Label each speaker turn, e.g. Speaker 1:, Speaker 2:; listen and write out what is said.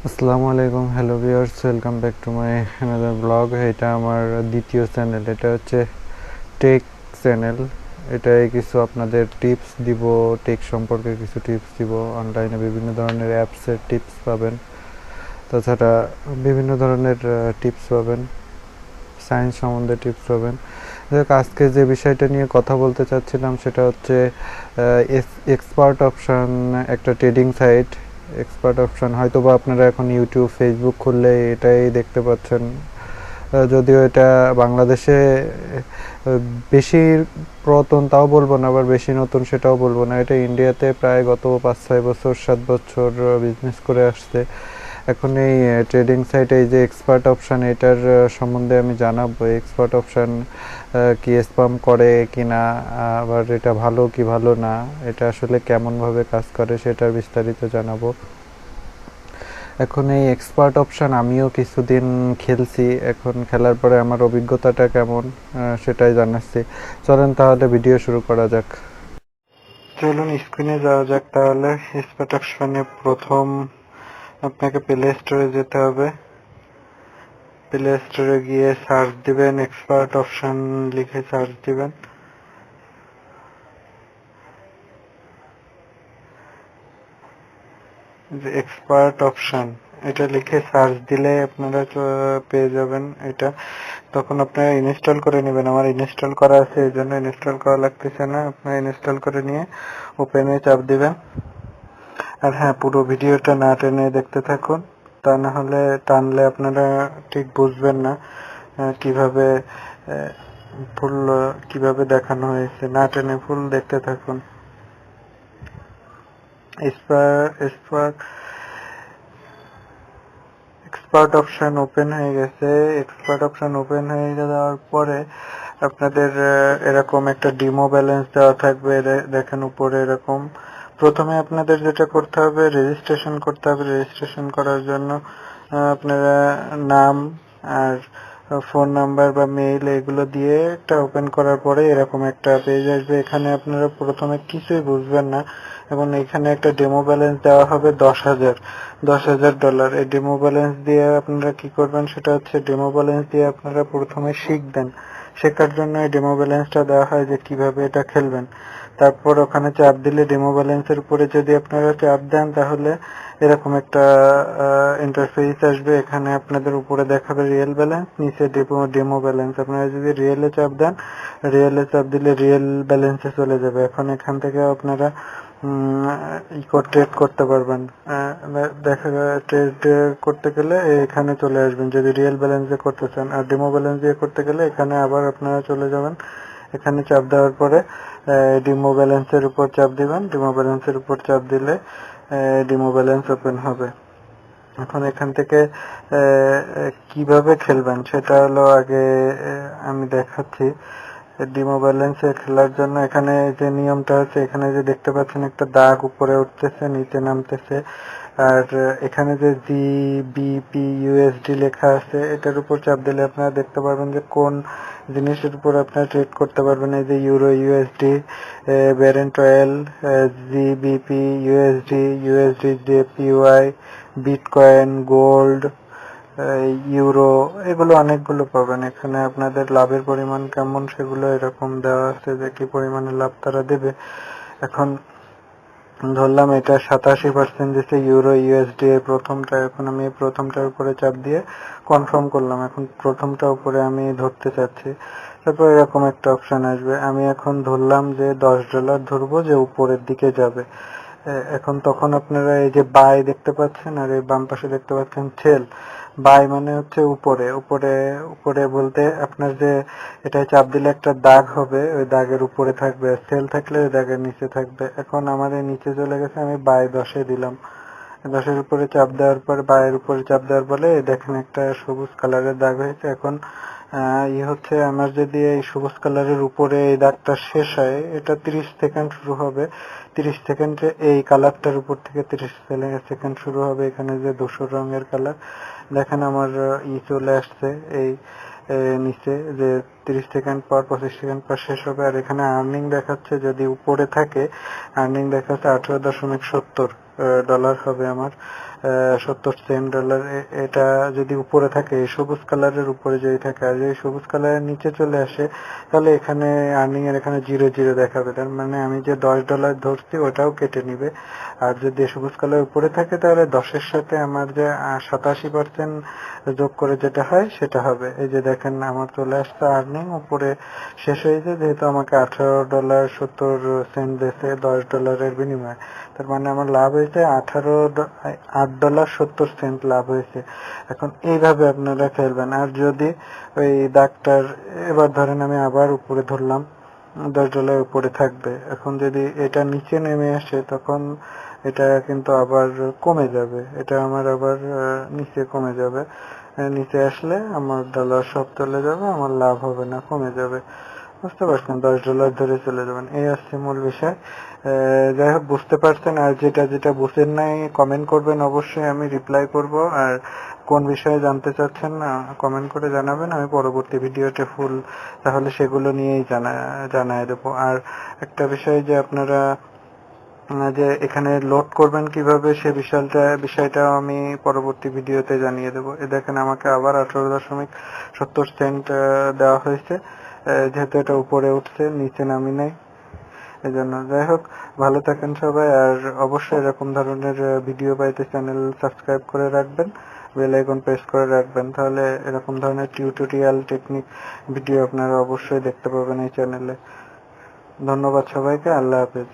Speaker 1: আসসালামু আলাইকুম, hello viewers, welcome back to my another blog. এটা আমার দ্বিতীয় চ্যানেল, এটা হচ্ছে টেক চ্যানেল। এটাই কিছু আপনাদের টিপস দিব, টেক সম্পর্কে কিছু টিপস দিব। অনলাইনে বিভিন্ন ধরনের অ্যাপসের টিপস পাবেন, তাছাড়া বিভিন্ন ধরনের টিপস পাবেন, সায়েন্স সম্বন্ধে টিপস পাবেন। আজকে যে বিষয়টা নিয়ে কথা বলতে চাচ্ছিলাম সেটা হচ্ছে এক্সপার্ট অপশন, একটা ট্রেডিং সাইট। এক্সপার্ট অপশন হয়তো বা আপনারা এখন ইউটিউব, ফেসবুক খুললে এটাই দেখতে পাচ্ছেন। যদিও এটা বাংলাদেশে বেশি পুরাতন তাও বলবো না, আবার বেশি নতুন সেটাও বলবো না। এটা ইন্ডিয়াতে প্রায় গত 5-6 বছর 7 বছর বিজনেস করে আসছে। এখন এই ট্রেডিং সাইটে এই যে এক্সপার্ট অপশন, এটার সম্বন্ধে আমি জানাবো। এক্সপার্ট অপশন কি স্প্যাম করে কি না, আবার এটা ভালো কি ভালো না, এটা আসলে কেমনভাবে কাজ করে সেটার বিস্তারিত জানাবো। এখন এই এক্সপার্ট অপশন আমিও কিছুদিন খেলছি, এখন খেলার পরে আমার অভিজ্ঞতাটা কেমন সেটাই জানাচ্ছি। চলেন তাহলে ভিডিও শুরু করা যাক। চলুন স্ক্রিনে যাওয়া যাক তাহলে। এক্সপার্ট অপশনে প্রথম আপনাকে প্লে স্টোরে যেতে হবে। প্লে স্টোরে গিয়ে সার্চ দিবেন, এক্সপার্ট অপশন লিখে সার্চ দিবেন। এক্সপার্ট অপশন এটা লিখে সার্চ দিলে আপনারা পেয়ে যাবেন এটা। তখন আপনারা ইনস্টল করে নেবেন। আমার ইনস্টল করা আছে, এই জন্য ইনস্টল করা লাগতেছে না। আপনারা ইনস্টল করে নিয়ে ওপেনে চাপ দিবেন। আর হ্যাঁ, পুরো ভিডিওটা না টেনে দেখতে থাকুন, তা না হলে টানলে আপনারা ঠিক বুঝবেন না কিভাবে ফুল কিভাবে দেখানো হয়েছে। না টেনে ফুল দেখতে থাকুন। এক্সপার্ট অপশন ওপেন হয়ে গেছে। এক্সপার্ট অপশন ওপেন হয়ে যাওয়ার পরে আপনাদের এরকম একটা ডিমো ব্যালেন্স দেওয়া থাকবে। দেখেন উপরে এরকম। প্রথমে আপনাদের যেটা করতে হবে, রেজিস্ট্রেশন করতে হবে। রেজিস্ট্রেশন করার জন্য আপনারা নাম আর ফোন নাম্বার বা মেইল এগুলো দিয়ে একটা ওপেন করার পরে এরকম একটা পেজ আসবে। এখানে আপনারা প্রথমে কিছুই বুঝবেন না এবং এখানে একটা ডেমো ব্যালেন্স দেওয়া হবে 10,000 $10,000। এই ডেমো ব্যালেন্স দিয়ে আপনারা কি করবেন, সেটা হচ্ছে ডেমো ব্যালেন্স দিয়ে আপনারা প্রথমে শিখবেন। শেখার জন্য এই ডেমো ব্যালেন্সটা দেওয়া হয় যে কিভাবে এটা খেলবেন। তারপর ওখানে চাপ দিলে ডেমো ব্যালেন্সের উপরে যদি আপনারা চাপ দেন তাহলে এরকম একটা ইন্টারফেস আসবে। এখানে আপনাদের উপরে দেখাবে রিয়েল ব্যালেন্স, নিচে ডেমো ব্যালেন্স। আপনারা যদি রিয়েলে চাপ দেন, রিয়েলে চাপ দিলে রিয়েল ব্যালেন্সে চলে যাবে। এখন এখান থেকে আপনারা ট্রেড করতে পারবেন। দেখা ট্রেড করতে গেলে এখানে চলে আসবেন যদি রিয়েল ব্যালেন্স দিয়ে করতে চান। আর ডেমো ব্যালেন্স দিয়ে করতে গেলে এখানে আবার আপনারা চলে যাবেন। এখানে চাপ দেওয়ার পরে ডেমো ব্যালেন্সের উপর চাপ দিবেন। ডেমো ব্যালেন্সের উপর চাপ দিলে ডেমো ব্যালেন্স ওপেন হবে। এখন এখান থেকে কিভাবে খেলবেন সেটা হলো আগে আমি দেখাচ্ছি। ডেমো ব্যালেন্সে খেলার জন্য এখানে যে নিয়মটা আছে, এখানে যে দেখতে পাচ্ছেন একটা দাগ উপরে উঠতেছে নিচে নামতেছে, আর এখানে যে জিবিপি ইউএসডি লেখা আছে এটার উপর চাপ দিলে আপনারা দেখতে পারবেন যে কোন জিনিসের উপর আপনারা ট্রেড করতে পারবেন। এই যে euro USD, brent oil, GBP USD, USD JPY, bitcoin, gold, euro, এগুলো অনেকগুলো পাবেন। এখানে আপনাদের লাভের পরিমাণ কেমন সেগুলো এরকম দেওয়া আছে যে কি পরিমাণে লাভ তারা দেবে। এখন ধরলাম এটা 87% দিচ্ছে ইউরো ইউএসডি এর প্রথমটা। এখন আমি এই প্রথমটার উপরে চাপ দিয়ে কনফার্ম করলাম। এখন প্রথমটা উপরে আমি ধরতে চাচ্ছি। তারপর এরকম একটা অপশন আসবে। আমি এখন ধরলাম যে $10 ধরবো যে উপরের দিকে যাবে। এখন তখন আপনারা এই যে বাই দেখতে পাচ্ছেন আর এই বাম পাশে দেখতে পাচ্ছেন সেল। বাই মানে হচ্ছে উপরে। উপরে উপরে বলতে আপনার যে এটায় চাপ দিলে একটা দাগ হবে, ওই দাগের উপরে থাকবে। সেল থাকলে ওই দাগের নিচে থাকবে। এখন আমাদের নিচে চলে গেছে, আমি বাই 10-এ দিলাম। 10-এর উপরে চাপ দেওয়ার পরে, বায়ের উপরে চাপ দেওয়ার পরে দেখেন একটা সবুজ কালারের দাগ হয়েছে। এখন হচ্ছে আমার যদি এই সবুজ কালারের উপরে এই দাগটা শেষ হয়, এটা 30 সেকেন্ড শুরু হবে। 30 সেকেন্ডে এই কালারটার উপর থেকে 30 সেকেন্ড শুরু হবে। এখানে যে ধূসর রঙের কালার দেখেন আমার চলে আসছে এই নিচে যে 30 সেকেন্ড পর 25 সেকেন্ড পর শেষ হবে। আর এখানে আর্নিং দেখাচ্ছে, যদি উপরে থাকে আর্নিং দেখাচ্ছে $18.70 হবে আমার। 70 সেন্ট ডলার। এটা যদি উপরে থাকে, সবুজ কালারের উপরে যদি থাকে, আর যদি সবুজ কালারের নিচে চলে আসে তাহলে এখানে আর্নিং এর এখানে 0 দেখাবে, তার মানে আমি যে $10 ধরছি ওটাও কেটে নিবে। আর যদি সবুজ কালার উপরে থাকে তাহলে 10-এর সাথে আমার যে 87% যোগ করে যেটা হয় সেটা হবে। এই যে দেখেন আমার চলে আসছে আর্নিং উপরে শেষ হয়েছে, যেহেতু আমাকে $18.70 দিয়েছে $10 বিনিময়ে, তার মানে আমার লাভ হয়েছে $8.70 লাভ হয়েছে। এখন এইভাবে আপনারা খেলবেন। আর যদি ওই দাগটার, এবার ধরেন আমি আবার উপরে ধরলাম, $10 উপরে থাকবে। এখন যদি এটা নিচে নেমে আসে তখন এটা কিন্তু আবার কমে যাবে, এটা আমার আবার নিচে কমে যাবে। নিচে আসলে আমার ডলার সব চলে যাবে, আমার লাভ হবে না, কমে যাবে। বুঝতে পারছেন? $10 ধরে চলে যাবেন, এই হচ্ছে মূল বিষয়। যাই হোক, বুঝতে পারছেন। আর যেটা যেটা বুঝেন নাই কমেন্ট করবেন, অবশ্যই আমি রিপ্লাই করব। আর কোন বিষয়ে জানতে চাচ্ছেন কমেন্ট করে জানাবেন, আমি পরবর্তী ভিডিওতে ফুল তাহলে সেগুলো নিয়েই জানায় দেবো। আর একটা বিষয় যে আপনারা যে এখানে লোড করবেন কিভাবে সে বিষয়টাও আমি পরবর্তী ভিডিওতে জানিয়ে দেবো। দেখেন আমাকে আবার 18.70 দেওয়া হয়েছে, যেহেতু এটা উপরে উঠছে, নিচে নামি নাই, এই জন্য। যাই হোক, ভালো থাকেন সবাই। আর অবশ্যই এরকম ধরনের ভিডিও পাইতে চ্যানেল সাবস্ক্রাইব করে রাখবেন, বেল আইকন প্রেস করে রাখবেন, তাহলে এরকম ধরনের টিউটোরিয়াল টেকনিক ভিডিও আপনারা অবশ্যই দেখতে পাবেন এই চ্যানেলে। ধন্যবাদ সবাইকে, আল্লাহ হাফেজ।